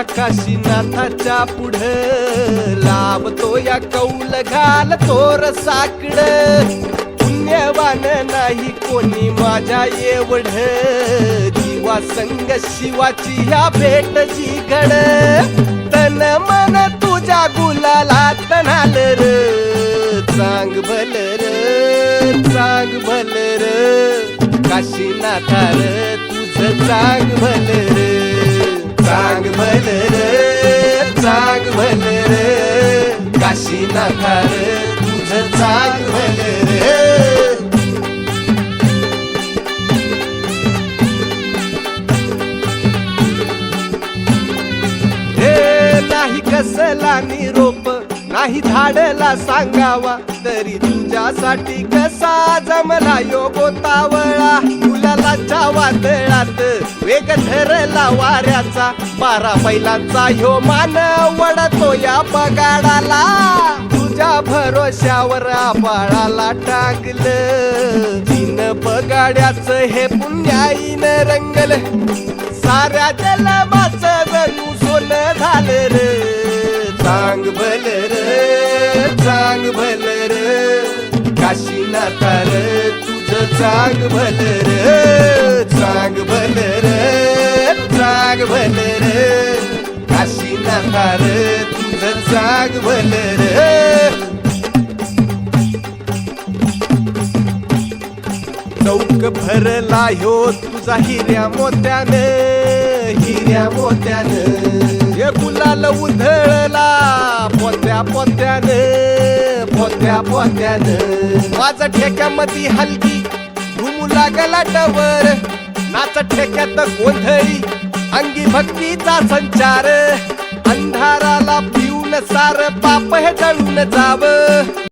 तुझ्या काशीनाथाच्या पुढं लावतो या कौल घाल तोर साकड पुण्यवान नाही कोणी माझ्या एवढ जीवा संग शिवाची या भेट जी घड तन मन तुझ्या गुलालात नाल र चांग भल र चांग भल र काशीनाथा र तुझ चांग भल र चांग भल र चांग भल र काशीनाथा र तुझ चांग भल र नाही कसला निरोप नाही धाडला सांगावा तरी तुझ्यासाठी कसा जमला योगोतावळा मुलालाच्या वादळात वेग धरला वाऱ्याचा 12 बैलांचा ह्यो मान वडतो या बगाडाला तुझ्या भरोश्यावर आबाळाला टाकलं तीन बगाड्याचं हे पुण्याईनं रंगलं साऱ्या जलमाचं जणू सोनं झालं र चांग भल र चांग भल र काशीनाथा र तुझ चांग भल र चांग भल र चांग भल र काशीनाथा र तुझ चांग भल र चौक भरला ह्यो तुझा हिऱ्या मोत्यानं हिऱ्या मोत्यानं हे गुलाल उधळला पोत्या पोत्यानं पोत्या पोत्यानं माझं ठेक्यामध्ये हलकी घुमू लागला डवर नाच ठेक्यात गोंधळी अंगी भक्तीचा संचार अंधाराला पिऊन सार पाप हे जळून जावं